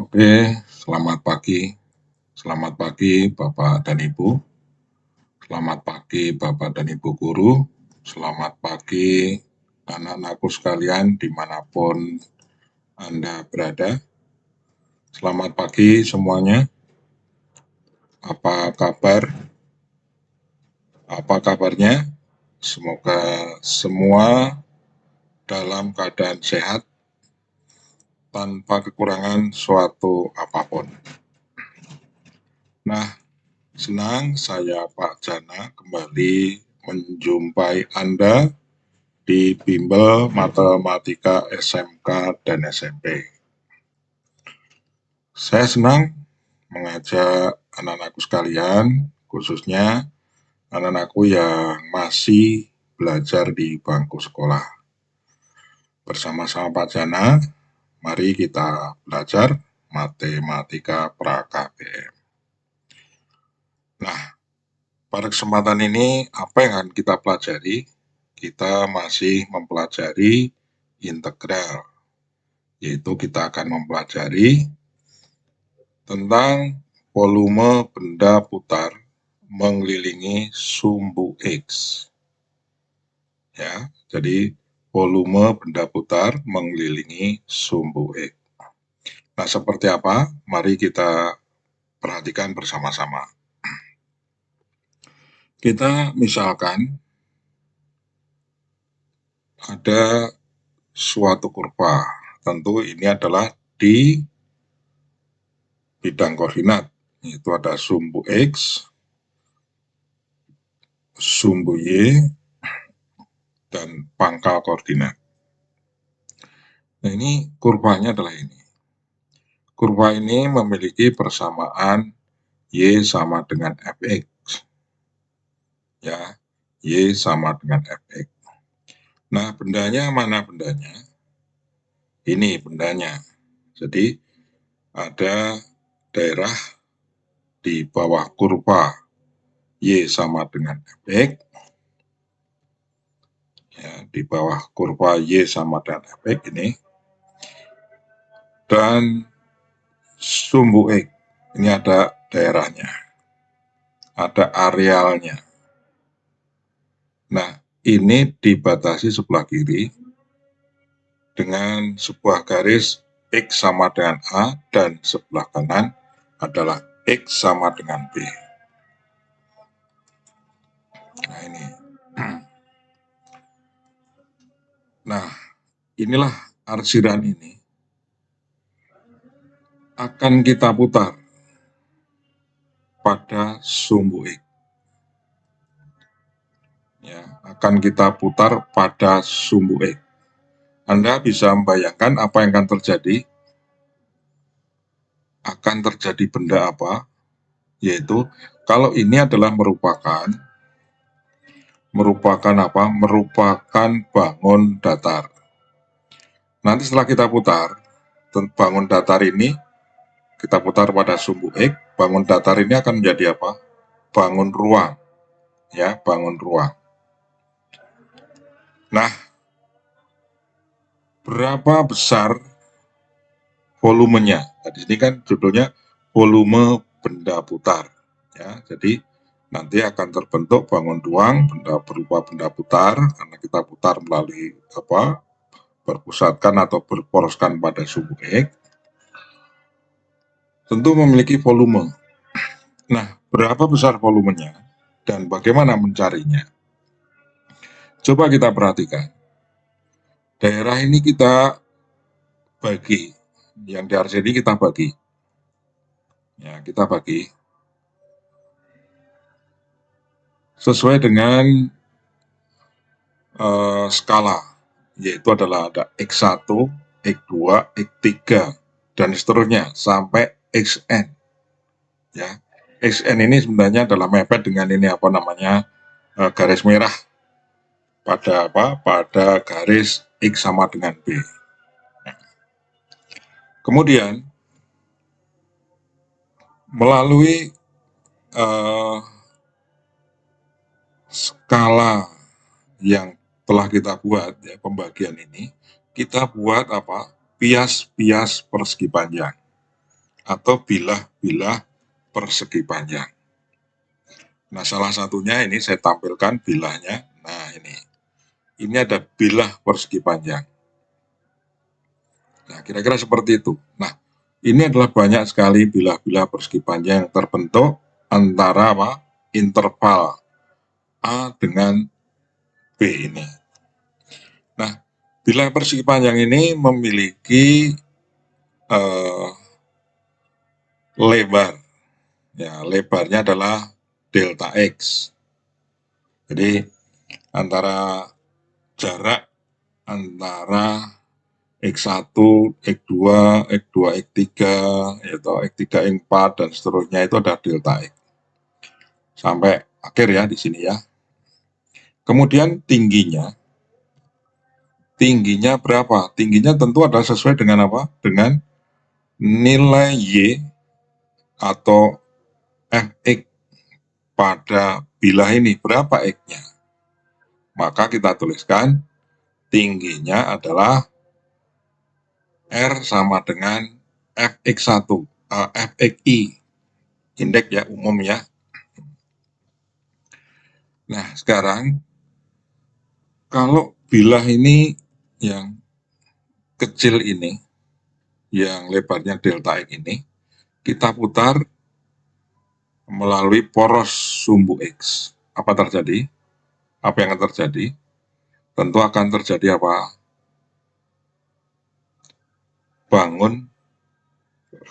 Oke, selamat pagi. Selamat pagi Bapak dan Ibu. Selamat pagi Bapak dan Ibu guru. Selamat pagi anak-anakku sekalian dimanapun Anda berada. Selamat pagi semuanya. Apa kabar? Apa kabarnya? Semoga semua dalam keadaan sehat tanpa kekurangan suatu apapun. Nah, senang saya Pak Jana kembali menjumpai Anda di bimbel matematika SMK dan SMP. Saya senang mengajak anak-anakku sekalian, khususnya anak-anakku yang masih belajar di bangku sekolah. Bersama-sama Pak Jana, mari kita belajar matematika pra-KBM. Nah, pada kesempatan ini apa yang akan kita pelajari? Kita masih mempelajari integral, yaitu kita akan mempelajari tentang volume benda putar mengelilingi sumbu X. Ya, jadi volume benda putar mengelilingi sumbu X. Nah, seperti apa? Mari kita perhatikan bersama-sama. Kita misalkan ada suatu kurva, tentu ini adalah di bidang koordinat, yaitu ada sumbu X, sumbu Y, dan pangkal koordinat. Nah, ini kurvanya adalah ini. Kurva ini memiliki persamaan Y sama dengan Fx. Ya, Y sama dengan Fx. Nah, bendanya mana bendanya? Ini bendanya. Jadi, ada daerah di bawah kurva Y sama dengan Fx. Ya, di bawah kurva Y sama dengan Fx ini. Dan sumbu X, ini ada daerahnya, ada arealnya. Nah, ini dibatasi sebelah kiri dengan sebuah garis X sama dengan A dan sebelah kanan adalah X sama dengan B. Nah, ini. Nah, inilah arsiran ini akan kita putar pada sumbu X. Ya, akan kita putar pada sumbu X. Anda bisa membayangkan apa yang akan terjadi? Akan terjadi benda apa? Yaitu kalau ini adalah merupakan apa? Merupakan bangun datar. Nanti setelah kita putar, bangun datar ini kita putar pada sumbu X, bangun datar ini akan menjadi apa? Bangun ruang. Ya, bangun ruang. Nah, berapa besar volumenya? Nah, di sini kan judulnya volume benda putar. Ya, jadi nanti akan terbentuk bangun ruang berupa benda putar karena kita putar melalui apa? Berpusatkan atau berporoskan pada sumbu X. Tentu memiliki volume. Nah, berapa besar volumenya dan bagaimana mencarinya? Coba kita perhatikan. Daerah ini kita bagi, yang di RCD kita bagi. Ya, kita bagi sesuai dengan skala, yaitu adalah ada X1, X2, X3, dan seterusnya sampai Xn. Ya, Xn ini sebenarnya adalah mepet dengan ini apa namanya garis merah pada apa? Pada garis X sama dengan B. Kemudian melalui skala yang telah kita buat ya, pembagian ini kita buat apa? Pias-pias persegi panjang. atau bilah-bilah persegi panjang. Nah, salah satunya ini saya tampilkan bilahnya. Nah, ini ada bilah persegi panjang. Nah, kira-kira seperti itu. Nah, ini adalah banyak sekali bilah-bilah persegi panjang yang terbentuk antara interval A dengan B ini. Nah, bilah persegi panjang ini memiliki lebar. Ya, lebarnya adalah delta X. Jadi, antara jarak antara X1, X2, X2, X3, yaitu X3, X4, dan seterusnya itu ada delta X. Sampai akhir ya di sini ya. Kemudian tingginya berapa? Tingginya tentu adalah sesuai dengan apa? Dengan nilai Y atau Fx pada bilah ini. Berapa X-nya? Maka kita tuliskan tingginya adalah R sama dengan Fx1, Fxi, indeks ya umum ya. Nah, sekarang kalau bilah ini yang kecil ini, yang lebarnya delta X ini, kita putar melalui poros sumbu X. Apa terjadi? Apa yang akan terjadi? Tentu akan terjadi apa? Bangun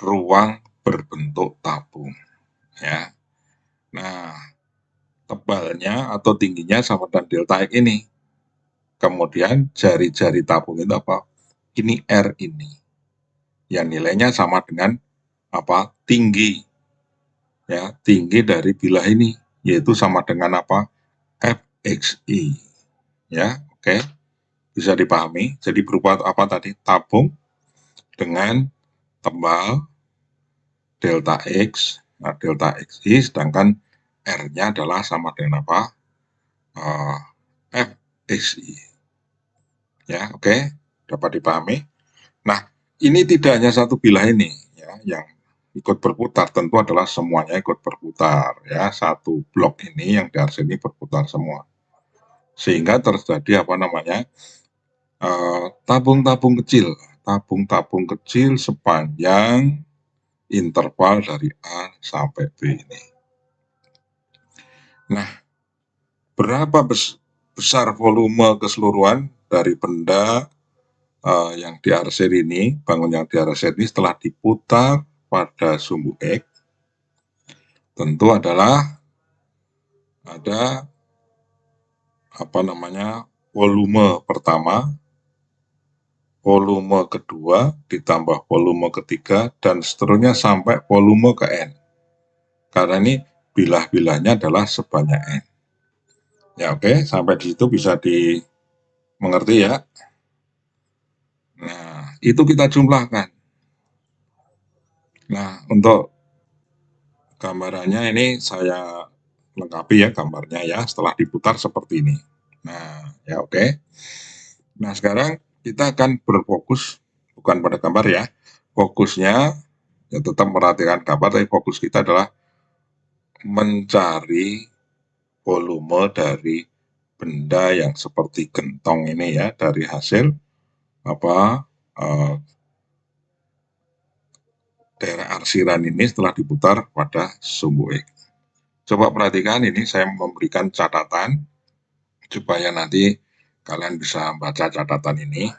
ruang berbentuk tabung. Ya. Nah, tebalnya atau tingginya sama dengan delta X ini. Kemudian jari-jari tabung itu apa? Ini R ini. Yang nilainya sama dengan apa? Tinggi. Ya, tinggi dari bilah ini, yaitu sama dengan apa? Fxi. Ya, oke. Bisa dipahami. Jadi berupa apa tadi? Tabung dengan tebal delta X, nah delta Xi, sedangkan R-nya adalah sama dengan apa? Fxi. Ya, oke. Dapat dipahami. Nah, ini tidak hanya satu bilah ini ya yang ikut berputar, tentu adalah semuanya ikut berputar ya. Satu blok ini yang di RC ini berputar semua. Sehingga terjadi apa namanya? Tabung-tabung kecil, sepanjang interval dari A sampai B ini. Nah, berapa besar volume keseluruhan dari benda yang diarsir ini, bangun yang diarsir ini setelah diputar pada sumbu X, tentu adalah ada apa namanya volume pertama, volume kedua, ditambah volume ketiga, dan seterusnya sampai volume ke N. Karena ini bilah-bilahnya adalah sebanyak N. Ya oke, sampai di situ bisa dimengerti ya. Nah, itu kita jumlahkan. Nah, untuk gambarannya ini saya lengkapi ya gambarnya ya, setelah diputar seperti ini. Nah, ya oke. Nah, sekarang kita akan berfokus, bukan pada gambar ya, fokusnya ya tetap merhatikan gambar, tapi fokus kita adalah mencari volume dari benda yang seperti gentong ini ya, dari hasil apa daerah arsiran ini setelah diputar pada sumbu X. Coba perhatikan ini saya memberikan catatan supaya nanti kalian bisa baca catatan ini.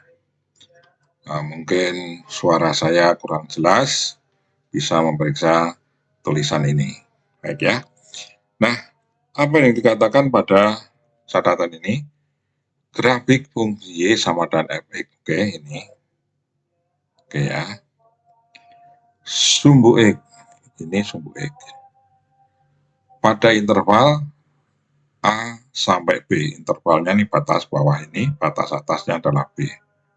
Mungkin suara saya kurang jelas, bisa memeriksa tulisan ini. Baik ya. Nah, apa yang dikatakan pada catatan ini? Grafik fungsi Y sama dengan Fx. Oke, ini. Oke ya. Sumbu X. Ini sumbu X. Pada interval A sampai B. Intervalnya ini batas bawah ini, batas atasnya adalah B.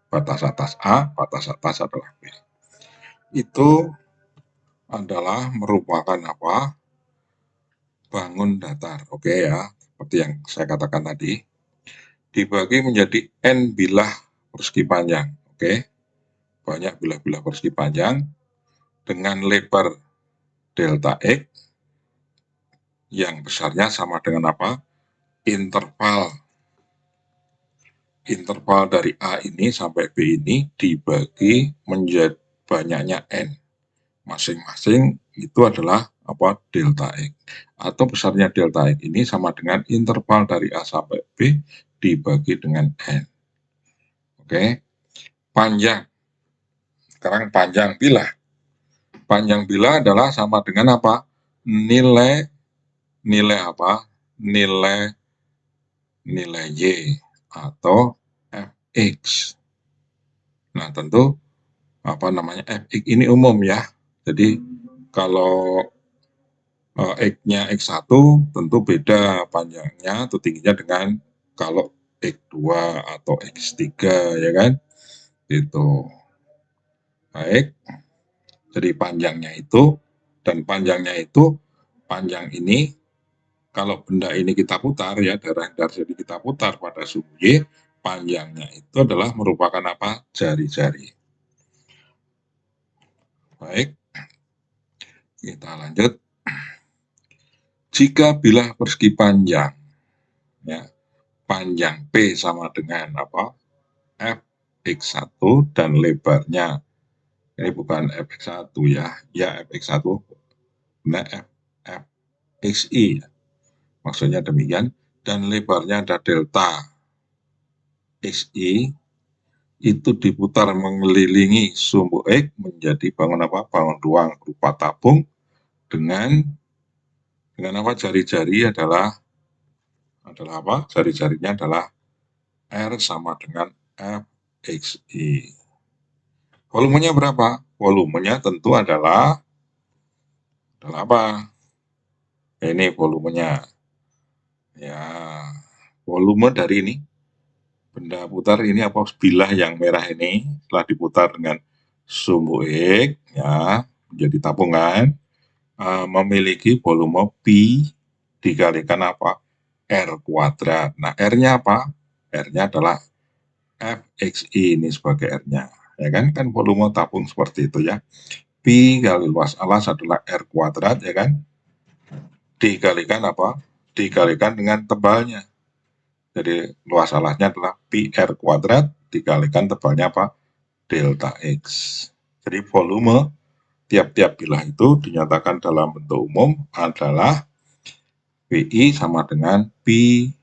Batas atas A, batas atas adalah B. Itu adalah merupakan apa? Bangun datar. Oke ya, seperti yang saya katakan tadi. Dibagi menjadi N bilah persegi panjang. Oke. Banyak bilah-bilah persegi panjang. dengan lebar delta X yang besarnya sama dengan apa? Interval dari A ini sampai B ini dibagi menjadi banyaknya N. Masing-masing itu adalah apa? Delta X. Atau besarnya delta X ini sama dengan interval dari A sampai B dibagi dengan N. Oke. Panjang. Sekarang panjang bilah. Panjang bilah adalah sama dengan apa? Nilai apa? Nilai Y atau fx. Nah, tentu apa namanya fx ini umum ya. Jadi kalau x-nya x1 tentu beda panjangnya atau tingginya dengan kalau x2 atau x3 ya kan. Itu. Baik. Jadi panjangnya itu dan panjangnya itu panjang ini kalau benda ini kita putar ya, darah jadi kita putar pada suhu Y, panjangnya itu adalah merupakan apa? Jari-jari. Baik, kita lanjut. Jika bilah persegi panjang, ya, panjang P sama dengan apa? Fx1 dan lebarnya, ini bukan fx1 ya fx1, nah fxi, maksudnya demikian, dan lebarnya ada delta xi, itu diputar mengelilingi sumbu X menjadi bangun apa? Bangun ruang berupa tabung dengan apa? Jari-jari adalah apa? Jari-jarinya adalah R sama dengan Fxi. Volumenya berapa? Volumenya tentu adalah apa? Ini volumenya. Ya, volume dari ini benda putar ini apa? Bilah yang merah ini setelah diputar dengan sumbu X ya menjadi tabungan memiliki volume pi dikalikan apa? R kuadrat. Nah, R-nya apa? R-nya adalah Fxi ini sebagai R-nya. Ya kan? Kan volume tabung seperti itu ya. Pi kali luas alas adalah R kuadrat ya kan? Dikalikan apa? Dikalikan dengan tebalnya. Jadi luas alasnya adalah pi R kuadrat dikalikan tebalnya apa? Delta X. Jadi volume tiap-tiap bilah itu dinyatakan dalam bentuk umum adalah PI sama dengan pi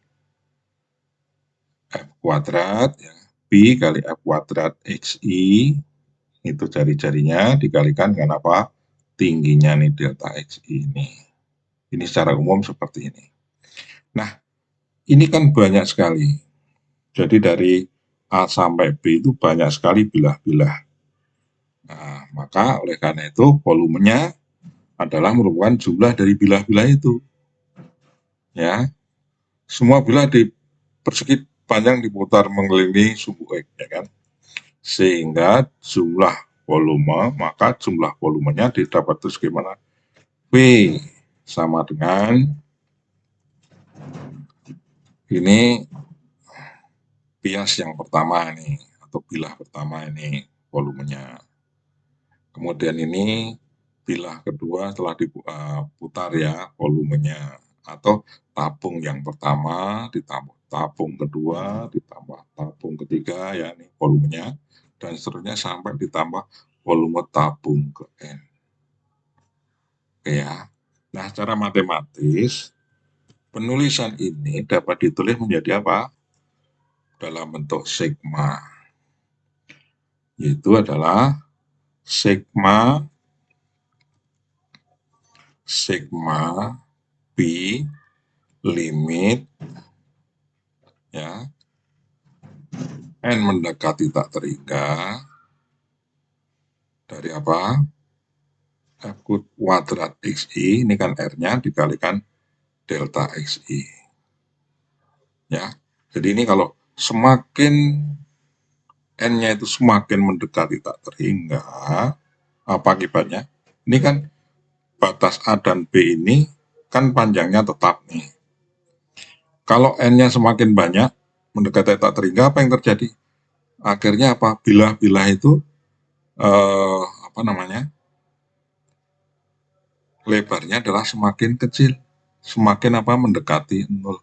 F kuadrat, ya. Pi kali F kuadrat XI, itu jari-jarinya dikalikan dengan apa? Tingginya nih delta XI ini. Ini secara umum seperti ini. Nah, ini kan banyak sekali. Jadi dari A sampai B itu banyak sekali bilah-bilah. Nah, maka oleh karena itu volumenya adalah merupakan jumlah dari bilah-bilah itu. Ya, semua bilah di persegi panjang diputar mengelilingi sumbu X, ya kan? Sehingga jumlah volume, maka jumlah volumenya didapat terus gimana? V sama dengan ini bias yang pertama ini atau bilah pertama ini volumenya. Kemudian ini bilah kedua setelah diputar ya volumenya, atau tabung yang pertama ditambah tabung kedua ditambah tabung ketiga ya ini volumenya, dan seterusnya sampai ditambah volume tabung ke N. Oke ya. Nah, secara matematis penulisan ini dapat ditulis menjadi apa? Dalam bentuk sigma. Yaitu adalah sigma pi limit ya N mendekati tak terhingga dari apa? F kuadrat XI, ini kan R-nya dikalikan delta XI. Ya. Jadi ini kalau semakin N-nya itu semakin mendekati tak terhingga, apa akibatnya? Ini kan batas A dan B ini kan panjangnya tetap nih. Kalau N-nya semakin banyak mendekati tak terhingga, apa yang terjadi? Akhirnya apa? Bilah-bilah itu apa namanya? lebarnya adalah semakin kecil, semakin mendekati 0.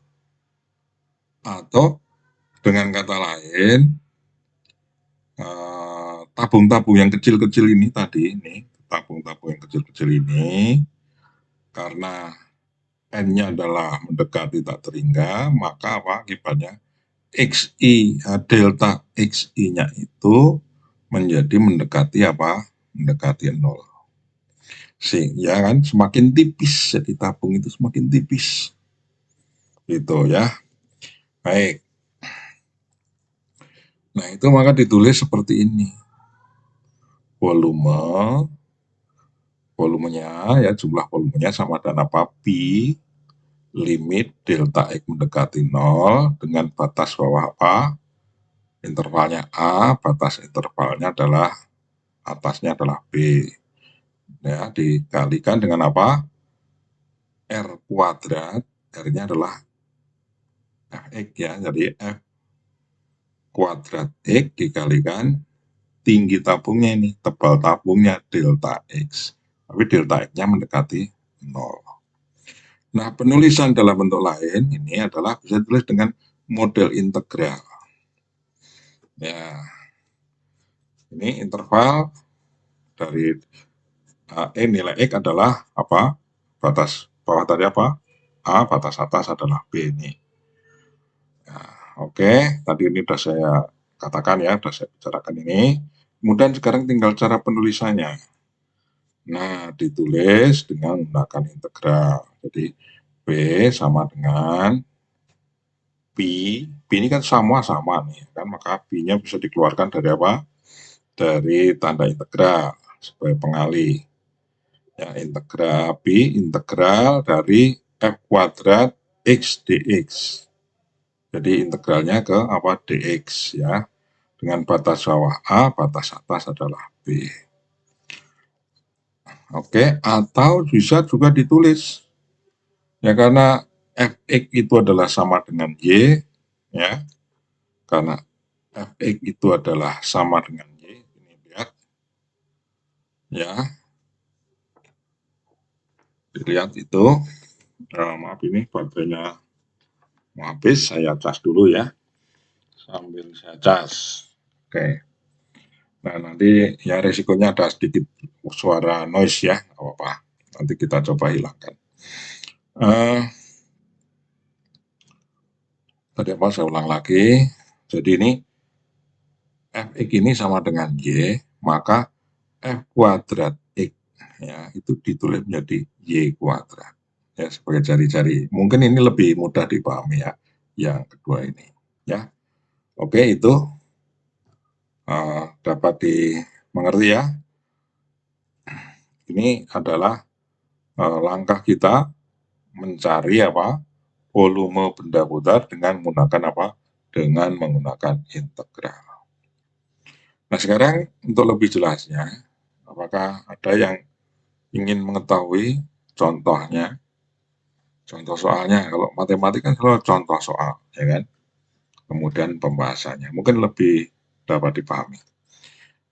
Atau dengan kata lain, tabung-tabung yang kecil-kecil ini tadi, tabung-tabung yang kecil-kecil ini, karena N-nya adalah mendekati tak terhingga, maka akibatnya XI, delta XI-nya itu menjadi mendekati mendekati 0. Ya kan, semakin tipis, jadi tabung itu semakin tipis. Gitu ya. Baik. Nah, itu maka ditulis seperti ini. Volumenya ya, jumlah volumenya sama dengan apa? Pi limit delta X mendekati 0 dengan batas bawah intervalnya A, batas intervalnya adalah atasnya adalah B. Ya, dikalikan dengan apa? R kuadrat, R-nya adalah Fx ya, jadi F kuadrat X dikalikan tinggi tabungnya ini, tebal tabungnya delta X. Tapi delta X-nya mendekati 0. Nah, penulisan dalam bentuk lain ini adalah bisa ditulis dengan model integral. Ya, ini interval dari nilai X adalah apa? Batas bawah tadi apa? A, batas atas adalah B ini. Nah, oke, tadi ini sudah saya katakan ya, sudah saya bicarakan ini. Kemudian sekarang tinggal cara penulisannya. Nah, ditulis dengan menggunakan integral. Jadi, B sama dengan Pi. Pi ini kan sama-sama nih, kan? Maka Pi-nya bisa dikeluarkan dari apa? Dari tanda integral sebagai pengalih. Ya, integral Pi integral dari F kuadrat X dx. Jadi integralnya ke apa? Dx ya. Dengan batas bawah A, batas atas adalah B. Oke, atau bisa juga ditulis ya, karena Fx itu adalah sama dengan Y ya. Karena Fx itu adalah sama dengan Y. Ini lihat ya. Dilihat itu. Maaf ini baterainya mau habis, saya cas dulu ya. Sambil saya cas. Oke. Nah, nanti ya resikonya ada sedikit suara noise ya, nggak apa-apa. Nanti kita coba hilangkan. Tadi apa? Saya ulang lagi. Jadi ini Fx ini sama dengan Y, maka F kuadrat X ya, itu ditulis menjadi Y kuadrat. Ya, sebagai cari-cari. Mungkin ini lebih mudah dipahami ya, yang kedua ini. Ya, oke, itu dapat dimengerti ya. Ini adalah langkah kita mencari volume benda putar dengan menggunakan dengan menggunakan integral. Nah, sekarang untuk lebih jelasnya, apakah ada yang ingin mengetahui contohnya, contoh soalnya? Kalau matematik kan selalu contoh soal, ya kan? Kemudian pembahasannya mungkin lebih dapat dipahami.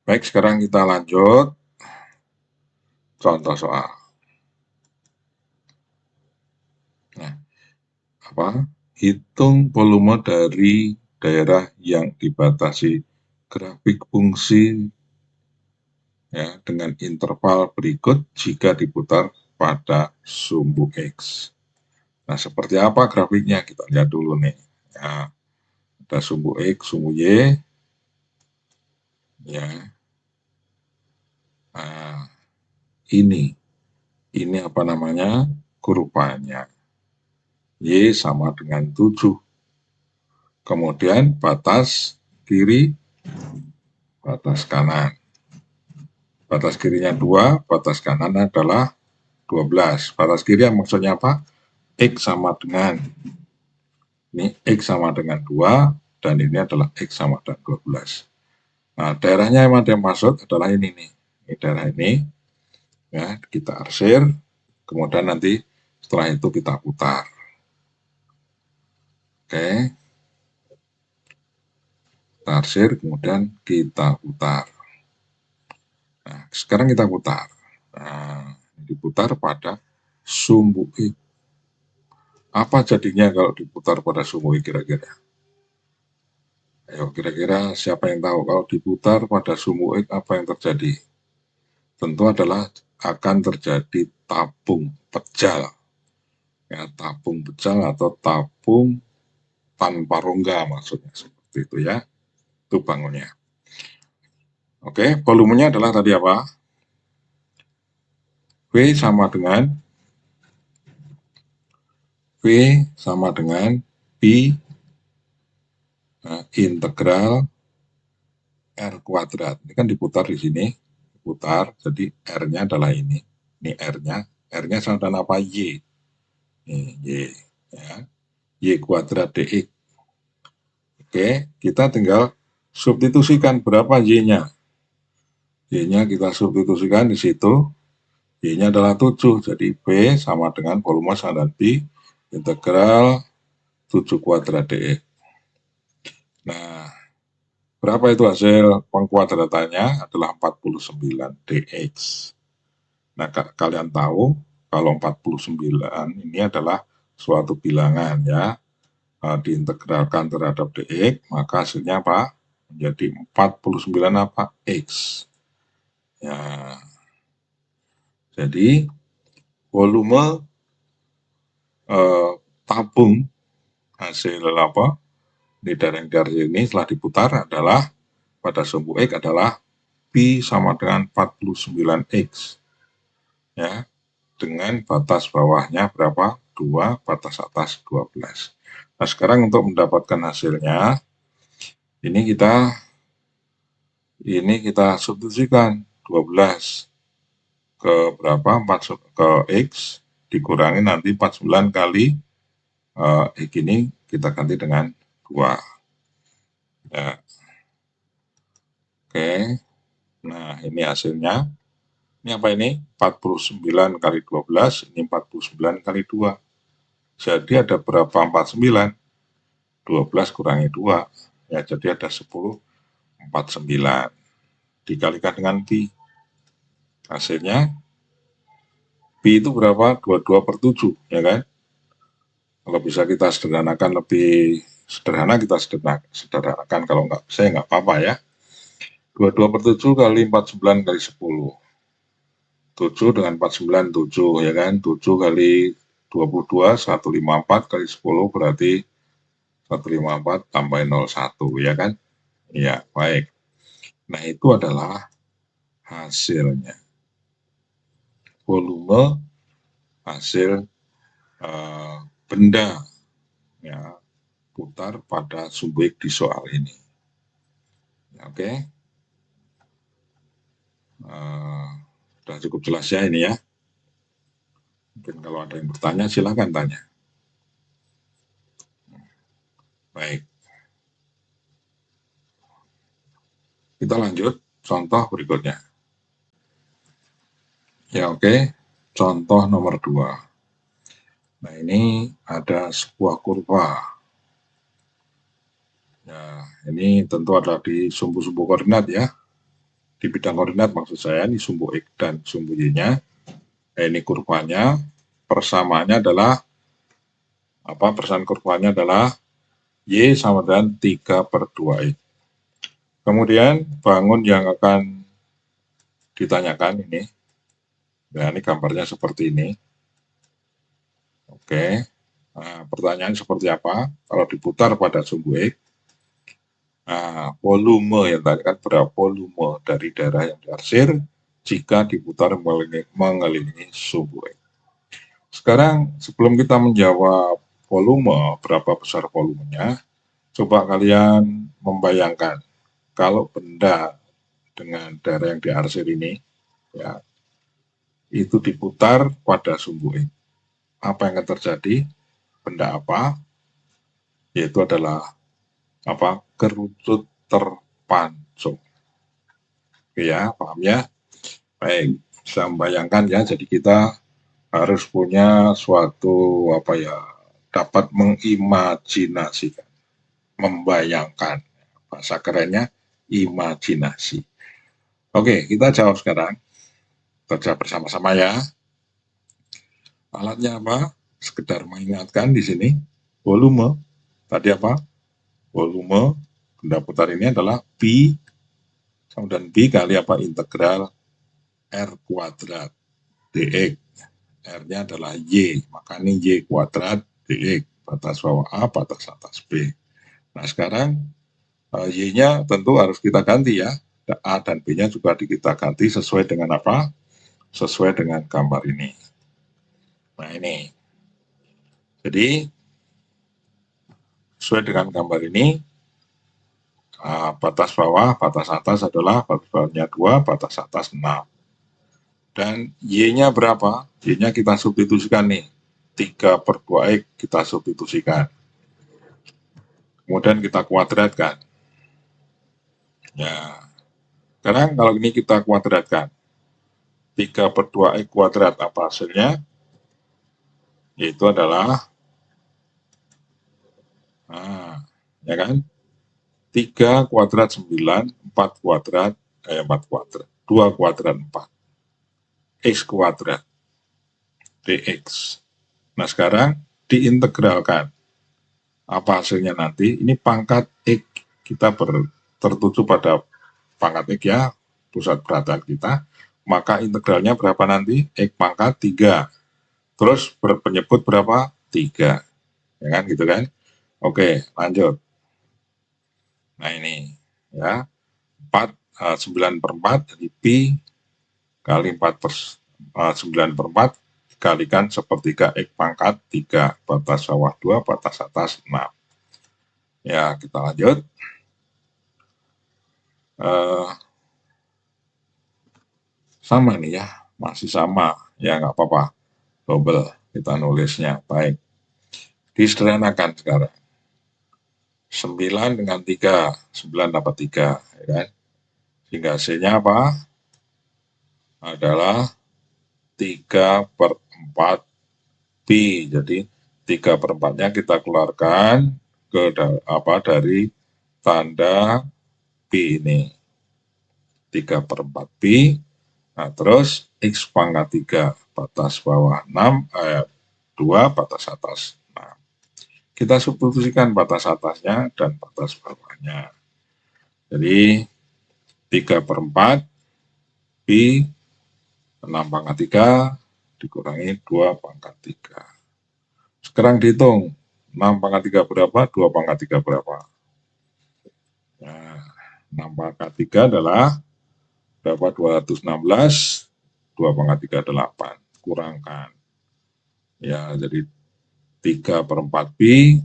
Baik, sekarang kita lanjut contoh soal. Nah, hitung volume dari daerah yang dibatasi grafik fungsi ya, dengan interval berikut jika diputar pada sumbu X. Nah, seperti apa grafiknya? Kita lihat dulu nih. Ya, ada sumbu X, sumbu Y. Ya. Nah, ini apa namanya? Kurvanya. Y sama dengan 7. Kemudian batas kiri, batas kanan. Batas kirinya 2, batas kanan adalah 12. Batas kiri yang maksudnya apa? X sama dengan, ini X sama dengan 2, dan ini adalah X sama dengan 12. Nah, daerahnya yang ada maksud adalah ini nih. Ini daerah ini, ya, kita arsir, kemudian nanti setelah itu kita putar. Oke. Kita arsir, kemudian kita putar. Nah, sekarang kita putar. Nah, diputar pada sumbu X. Apa jadinya kalau diputar pada sumbu X kira-kira? Ayo, kira-kira siapa yang tahu kalau diputar pada sumbu X apa yang terjadi? Tentu adalah akan terjadi tabung pejal. Ya, tabung pejal atau tabung tanpa rongga maksudnya seperti itu ya. Itu bangunnya. Oke, volumenya adalah tadi apa? V sama dengan Pi integral R kuadrat. Ini kan diputar di sini, diputar, jadi R-nya adalah ini. Ini R-nya, R-nya sama dengan apa? Y. Ini Y, ya. Y kuadrat dx. Oke, kita tinggal substitusikan berapa Y-nya. Y-nya kita substitusikan di situ. Y-nya adalah 7, jadi V sama dengan volume sama dengan Pi integral 7 kuadrat dx. Nah, berapa itu hasil pengkuadratannya? Adalah 49 dx. Nah, kalian tahu kalau 49 ini adalah suatu bilangan ya. Diintegralkan terhadap dx, maka hasilnya apa? Menjadi 49 apa? X. Ya. Jadi volume tabung hasil apa? Dari ini setelah diputar adalah pada sumbu X adalah Pi sama dengan 49X. Ya, dengan batas bawahnya berapa? 2, batas atas 12. Nah, sekarang untuk mendapatkan hasilnya, ini kita substitusikan 12 ke berapa? 4 ke X, dikurangi nanti 49 kali X ini kita ganti dengan 2. Ya. Oke, nah ini hasilnya. Ini apa ini? 49 kali 12, ini 49 kali 2. Jadi ada berapa 49? 12 kurangi 2. Ya, jadi ada 10, 49. Dikalikan dengan Pi. Hasilnya, Pi itu berapa? 22 per 7, ya kan? Kalau bisa kita sederhanakan lebih sederhana, kita sederhanakan. Kalau nggak bisa, nggak apa-apa ya. 22 per 7 kali 49 kali 10. 7 dengan 49, 7 ya kan. 7 kali 22, 154 kali 10 berarti 154 tambah 01 ya kan. Iya, baik. Nah, itu adalah hasilnya. Volume hasil benda ya putar pada sumbu X di soal ini. Oke. Sudah cukup jelas ya ini ya. Mungkin kalau ada yang bertanya silahkan tanya. Baik. Kita lanjut contoh berikutnya. Ya oke. Contoh nomor 2. Nah, ini ada sebuah kurva. Ya, ini tentu ada di sumbu-sumbu koordinat ya. Di bidang koordinat maksud saya, ini sumbu X dan sumbu Y-nya. Nah, ini kurvanya. Persamaannya adalah, persamaan kurvanya adalah Y sama dengan 3 per 2X. Kemudian bangun yang akan ditanyakan ini. Nah, ini gambarnya seperti ini. Oke. Nah, pertanyaan seperti apa? Kalau diputar pada sumbu X, nah, volume yang tadi kan berapa volume dari daerah yang diarsir jika diputar mengelilingi sumbu X. Sekarang sebelum kita menjawab volume, berapa besar volumenya, coba kalian membayangkan kalau benda dengan daerah yang diarsir ini ya itu diputar pada sumbu X. Apa yang akan terjadi? Benda apa? Yaitu adalah kerucut terpancung. Oke ya, paham ya? Baik, bisa membayangkan ya. Jadi kita harus punya suatu dapat mengimajinasikan, membayangkan. Bahasa kerennya imajinasi. Oke, kita jawab sekarang. Kita jawab bersama-sama ya. Alatnya apa? Sekedar mengingatkan di sini, volume. Tadi apa? Volume benda putar ini adalah B, kemudian B kali apa? Integral R kuadrat dx. R-nya adalah Y, maka ini Y kuadrat dx. Batas bawah A, batas atas B. Nah sekarang Y-nya tentu harus kita ganti ya. A dan B-nya juga kita ganti sesuai dengan apa? Sesuai dengan gambar ini. Nah ini. Jadi sesuai dengan gambar ini, batas bawah, batas atas adalah batas bawahnya 2, batas atas 6. Dan Y-nya berapa? Y-nya kita substitusikan nih. 3/2X kita substitusikan. Kemudian kita kuadratkan. Ya. Sekarang kalau ini kita kuadratkan. 3/2X kuadrat apa hasilnya? Yaitu adalah, ya kan? 3 kuadrat 9, 4 kuadrat, 2 kuadrat 4. X kuadrat dx. Nah sekarang diintegralkan. Apa hasilnya nanti? Ini pangkat X. Kita tertuju pada pangkat X ya, pusat perhatian kita. Maka integralnya berapa nanti? X pangkat 3. Terus penyebut berapa? 3. Ya kan gitu kan? Oke, lanjut. Nah ini ya, 9/4 jadi pi kali 9/4 dikalikan sepertiga X pangkat 3, batas bawah 2, batas atas 6. Ya, kita lanjut. Sama nih ya, masih sama. Ya, nggak apa-apa. Double kita nulisnya. Baik. Disederhanakan sekarang. 9 dengan 3. 9 dapat 3. Ya kan? Sehingga hasilnya apa? Adalah 3/4 pi. Jadi 3/4-nya kita keluarkan dari tanda pi ini. 3/4 pi. Nah, terus X pangkat 3 batas bawah 6, 2 batas atas 6. Kita substitusikan batas atasnya dan batas bawahnya. Jadi 3/4 pi 6/3 dikurangi 2/3. Sekarang dihitung 6/3 berapa, 2/3 berapa. Nah, 6/3 adalah berapa? 216, 2/3 8. Kurangkan. Ya, jadi 3/4 pi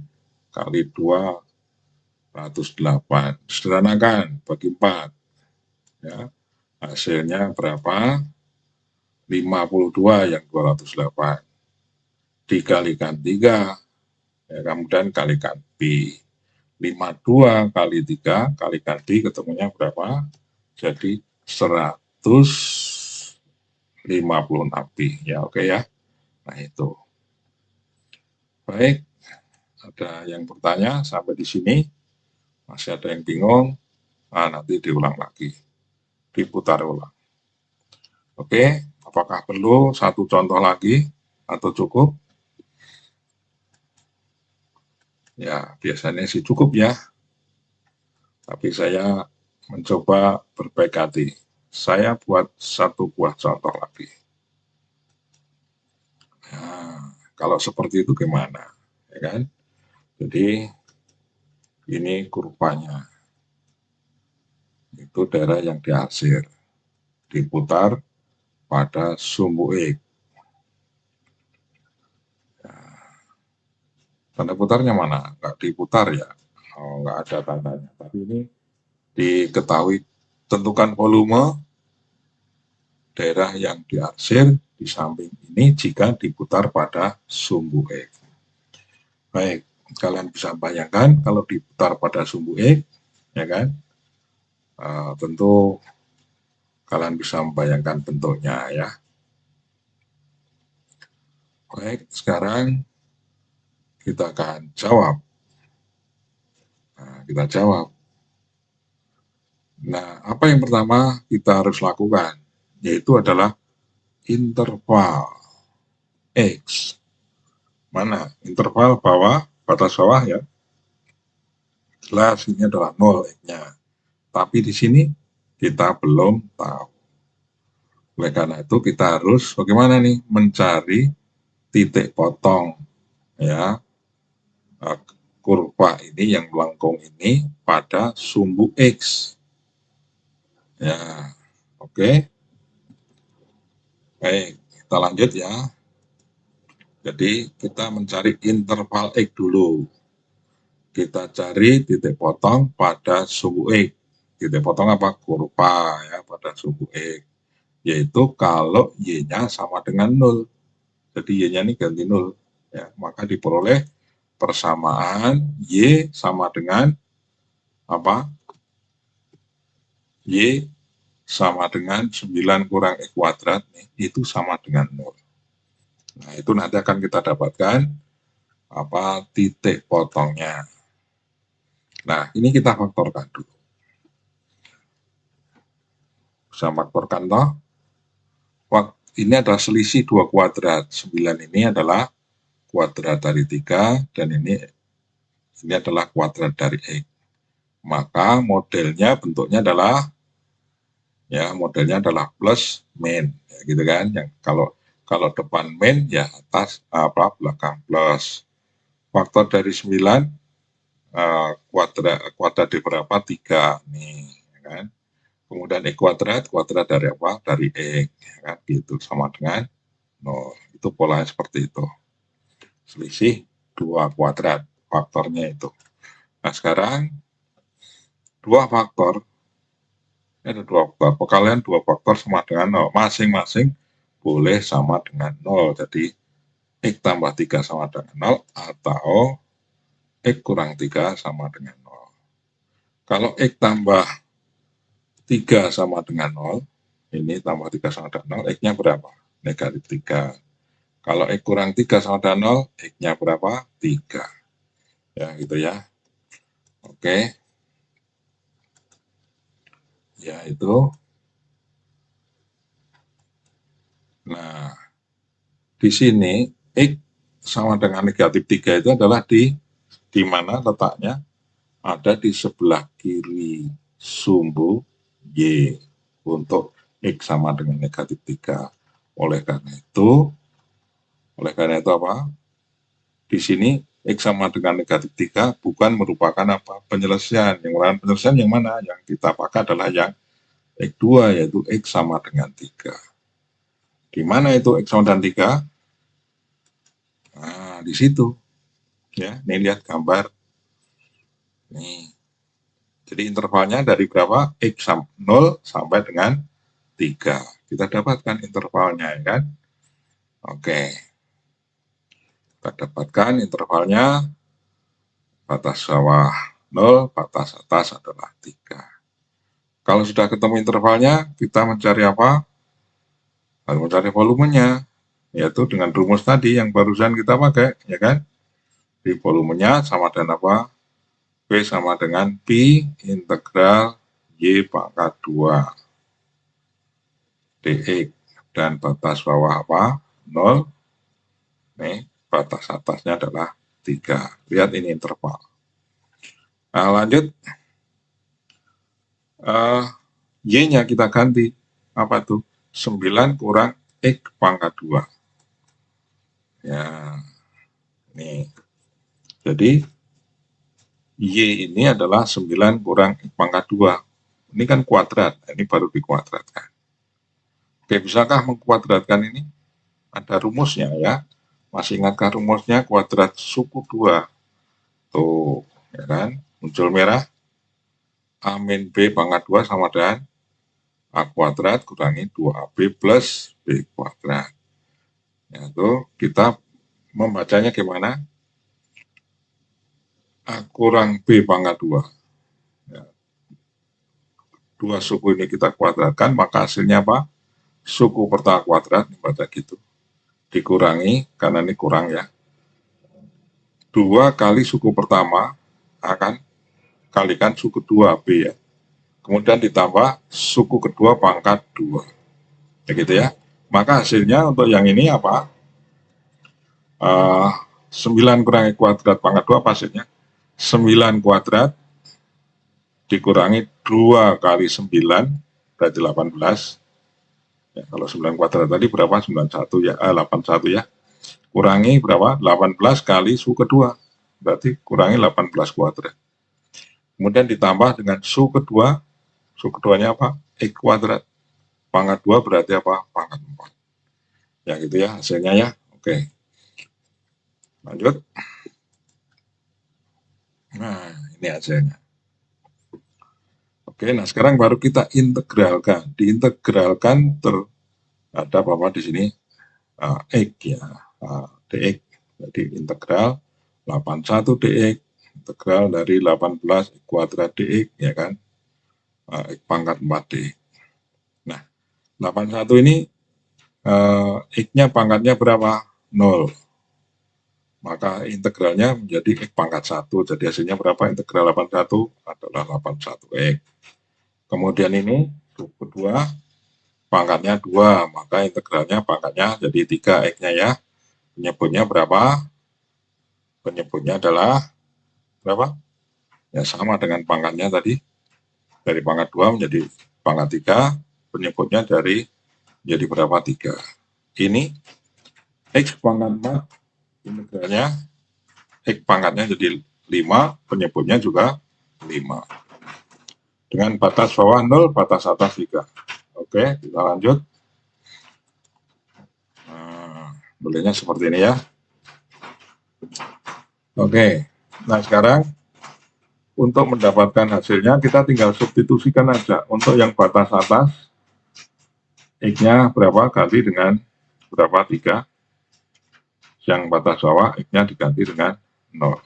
kali 208. Sederhanakan, bagi 4. Ya, hasilnya berapa? 52 yang 208. Dikalikan 3, ya, kemudian kalikan pi. 52 kali 3 kalikan pi, ketemunya berapa? Jadi 156 pi. Ya, oke ya. Nah, itu. Baik, ada yang bertanya sampai di sini? Masih ada yang bingung? Nah, nanti diulang lagi. Diputar ulang. Oke, apakah perlu satu contoh lagi atau cukup? Ya, biasanya sih cukup ya. Tapi saya mencoba berbaik hati. Saya buat satu buah contoh lagi. Nah, kalau seperti itu gimana? Ya kan? Jadi ini kurvanya. Itu daerah yang diarsir. Diputar pada sumbu X. Tanda putarnya mana? Nggak diputar ya? Oh, nggak ada tandanya. Tapi ini diketahui, tentukan volume daerah yang diarsir di samping ini jika diputar pada sumbu X. Baik, kalian bisa bayangkan kalau diputar pada sumbu X, ya kan? Tentu kalian bisa membayangkan bentuknya ya. Baik, sekarang kita akan jawab. Nah, kita jawab. Nah, apa yang pertama kita harus lakukan? Yaitu adalah interval. X. Mana? Interval bawah, batas bawah ya. Jelas ini adalah 0 X-nya. Tapi di sini kita belum tahu. Oleh karena itu kita harus bagaimana nih? Mencari titik potong ya, kurva ini yang melengkung ini pada sumbu X. Ya, oke. Baik, kita lanjut ya. Jadi kita mencari interval X dulu. Kita cari titik potong pada sumbu X. Titik potong apa? Kurva ya pada sumbu X. Yaitu kalau Y-nya sama dengan 0. Jadi Y-nya ini ganti 0. Ya, maka diperoleh persamaan Y sama dengan apa? Y sama dengan 9 kurang X kuadrat itu sama dengan 0. Nah, itu nanti akan kita dapatkan apa titik potongnya. Nah, ini kita faktorkan dulu. Bisa faktorkan toh? Ini adalah selisih 2 kuadrat. 9 ini adalah kuadrat dari 3 dan ini adalah kuadrat dari X. Maka modelnya bentuknya adalah ya modelnya adalah plus min ya, gitu kan. Yang kalau depan min ya atas apa belakang plus. Faktor dari 9 kuadrat di berapa? 3 nih ya kan. Kemudian X kuadrat dari apa? Dari X ya kan gitu sama dengan 0. Itu polanya seperti itu. Selisih 2 kuadrat faktornya itu. Nah, sekarang dua faktor ada 2 faktor. Perkalian 2 faktor sama dengan 0. Masing-masing boleh sama dengan 0. Jadi X tambah 3 sama dengan 0 atau X kurang 3 sama dengan 0. Kalau X tambah 3 sama dengan 0, ini tambah 3 sama dengan 0, X-nya berapa? Negatif 3. Kalau X kurang 3 sama dengan 0, X-nya berapa? 3. Ya, gitu ya. Oke. Ya, itu. Nah, di sini X sama dengan negatif 3 itu adalah di mana letaknya? Ada di sebelah kiri sumbu Y untuk X sama dengan negatif 3. Oleh karena itu apa? Di sini X sama dengan negatif 3 bukan merupakan apa? Penyelesaian. Yang merupakan penyelesaian yang mana? Yang kita pakai adalah yang X2 yaitu X sama dengan 3. Di mana itu X sama dengan 3? Nah, di situ. Ya, ini lihat gambar. Nih. Jadi intervalnya dari berapa? X 0 sampai dengan 3. Kita dapatkan intervalnya ya kan? Oke. Kita dapatkan intervalnya batas bawah 0, batas atas adalah 3. Kalau sudah ketemu intervalnya, kita mencari apa? Harus mencari volumenya, yaitu dengan rumus tadi yang barusan kita pakai, ya kan? Di volumenya sama dengan apa? V sama dengan Pi integral Y pangkat 2 dx. Dan batas bawah apa? 0. Nih, batas atasnya adalah 3. Lihat ini interval. Nah, lanjut. Y-nya kita ganti. Apa tuh? 9 kurang X pangkat 2. Ya, nih. Jadi, Y ini adalah 9 kurang X pangkat 2. Ini kan kuadrat, ini baru dikuadratkan. Oke, bisakah mengkuadratkan ini? Ada rumusnya ya. Masih ingatkah rumusnya? Kuadrat suku 2. Tuh, ya kan? Muncul merah. A min B pangkat 2 sama dengan A kuadrat kurangi 2AB plus B kuadrat. Ya, tuh, kita membacanya gimana? A kurang B pangkat 2. Ya. Dua suku ini kita kuadratkan, maka hasilnya apa? Suku pertama kuadrat, baca gitu. Dikurangi, karena ini kurang ya. 2 kali suku pertama akan kalikan suku 2B ya. Kemudian ditambah suku kedua pangkat 2. Ya gitu ya. Maka hasilnya untuk yang ini apa? 9 kurangi kuadrat pangkat 2 hasilnya 9 kuadrat dikurangi 2 kali 9 berarti 18. Ya, kalau 9 kuadrat tadi berapa? 91 ya, 81 ya. Kurangi berapa? 18 kali su kedua. Berarti kurangi 18 kuadrat. Kemudian ditambah dengan su kedua. Su keduanya apa? X kuadrat. Pangkat 2 berarti apa? Pangkat 4. Ya gitu ya hasilnya ya. Oke. Lanjut. Nah, ini hasilnya. Oke, nah sekarang baru kita integralkan. Diintegralkan ada apa di sini? X ya. Dx. Jadi integral 81 dx. Integral dari 18 X kuadrat dx ya kan. X pangkat 4 dx. Nah, 81 ini X-nya pangkatnya berapa? 0. Maka integralnya menjadi X pangkat 1. Jadi hasilnya berapa? Integral 81 adalah 81X. Kemudian ini kedua pangkatnya 2. Maka integralnya pangkatnya jadi 3 X-nya ya. Penyebutnya berapa? Penyebutnya adalah berapa? Ya sama dengan pangkatnya tadi. Dari pangkat 2 menjadi pangkat 3. Penyebutnya dari jadi berapa? 3. Ini X pangkat 4. Integralnya X pangkatnya jadi 5, penyebutnya juga 5. Dengan batas bawah 0, batas atas 3. Oke, kita lanjut. Nah, modelnya seperti ini ya. Oke, nah sekarang untuk mendapatkan hasilnya kita tinggal substitusikan aja. Untuk yang batas atas, X-nya berapa kali dengan berapa? 3. Yang batas bawah, X-nya diganti dengan 0.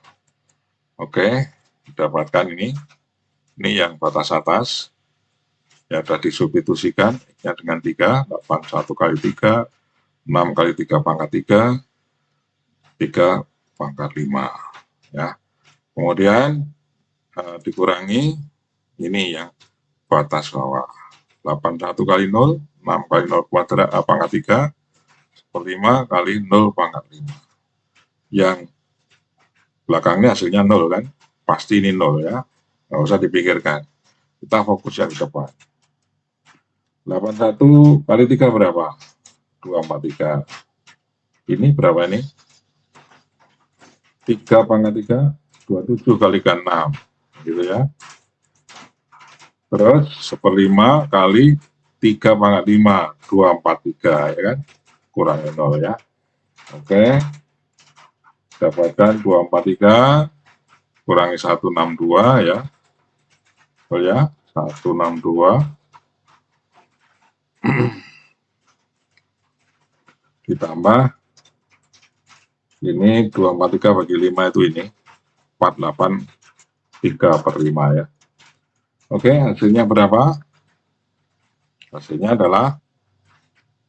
Oke, didapatkan ini. Ini yang batas atas. Ya, sudah disubstitusikan. X-nya dengan 3, 81 kali 3, 6 kali 3 pangkat 3, 3 pangkat 5. Ya. Kemudian dikurangi ini yang batas bawah. 81 kali 0, 6 kali 0 kuadrat pangkat 3, 1/5 kali 0 pangkat 5. Yang belakangnya hasilnya 0 kan? Pasti ini 0 ya. Nggak usah dipikirkan. Kita fokus yang di depan. 81 kali 3 berapa? 243. Ini berapa ini? 3 pangkat 3, 27 kalikan 6. Gitu ya. Terus 1/5 kali 3 pangkat 5, 243 ya kan? Kurangi 0 ya. Oke. Dapatkan 243 kurangi 162 ya. Oh ya, 162 ditambah ini 243 bagi 5 itu ini 483/5 ya. Oke, hasilnya berapa? Hasilnya adalah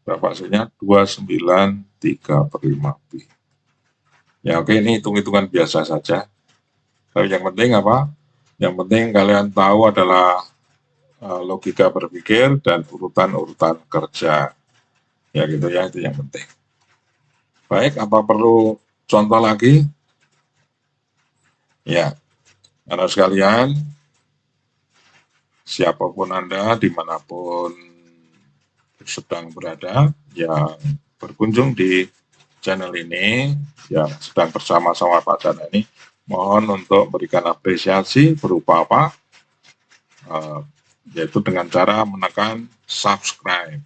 berapa hasilnya? 293/5 pi. Ya oke, ini hitung-hitungan biasa saja. Tapi yang penting apa? Yang penting kalian tahu adalah logika berpikir dan urutan-urutan kerja. Ya gitu ya, itu yang penting. Baik, apa perlu contoh lagi? Ya, anak sekalian, siapapun Anda, dimanapun sedang berada, yang berkunjung di channel ini, yang sedang bersama-sama Pak Chandra ini, mohon untuk berikan apresiasi berupa apa? Yaitu dengan cara menekan subscribe.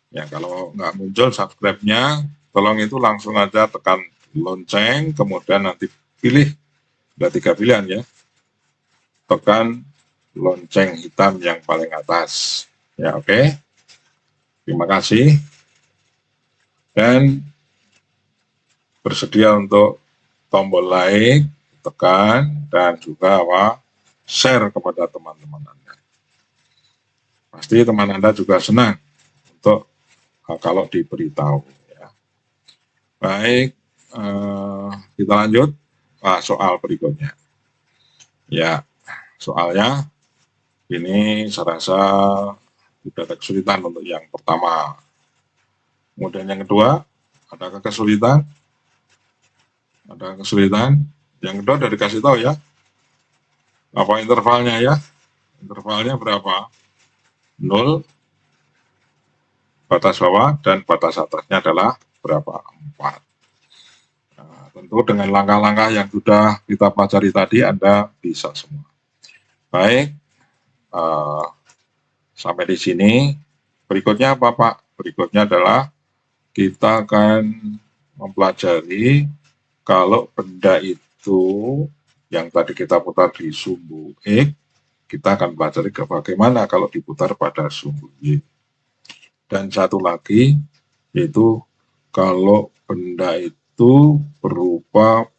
Ya, kalau nggak muncul subscribe-nya, tolong itu langsung aja tekan lonceng, kemudian nanti pilih, ada 3 pilihan ya. Tekan lonceng hitam yang paling atas. Ya, oke. Terima kasih. Dan bersedia untuk tombol like, tekan, dan juga apa? Share kepada teman-teman Anda. Pasti teman Anda juga senang untuk kalau diberitahu. Ya. Baik, kita lanjut soal berikutnya. Ya, soalnya ini saya rasa tidak ada kesulitan untuk yang pertama. Kemudian yang kedua, Adakah kesulitan? Ada kesulitan? Yang kedua udah dikasih tahu ya. Apa intervalnya ya? Intervalnya berapa? 0, batas bawah, dan batas atasnya adalah berapa? 4. Nah, tentu dengan langkah-langkah yang sudah kita pelajari tadi, Anda bisa semua. Baik, sampai di sini. Berikutnya apa Pak? Berikutnya adalah kita akan mempelajari kalau benda itu yang tadi kita putar di sumbu X, kita akan pelajari bagaimana kalau diputar pada sumbu Y. Dan satu lagi, yaitu kalau benda itu berupa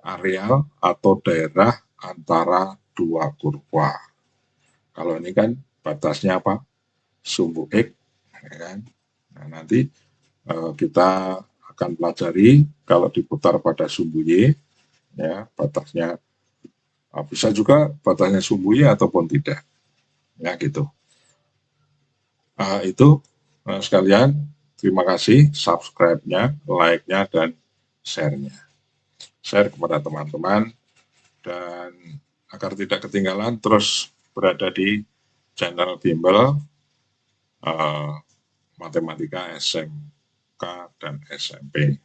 areal atau daerah antara dua kurva. Kalau ini kan batasnya apa? Sumbu X, ya kan? Nah, nanti kita akan pelajari kalau diputar pada sumbu Y, ya batasnya bisa juga batasnya sumbu Y ataupun tidak, ya gitu. Itu sekalian, terima kasih subscribe-nya, like-nya, dan share-nya. Share kepada teman-teman, dan agar tidak ketinggalan terus berada di channel Bimbel Matematika SMK dan SMP.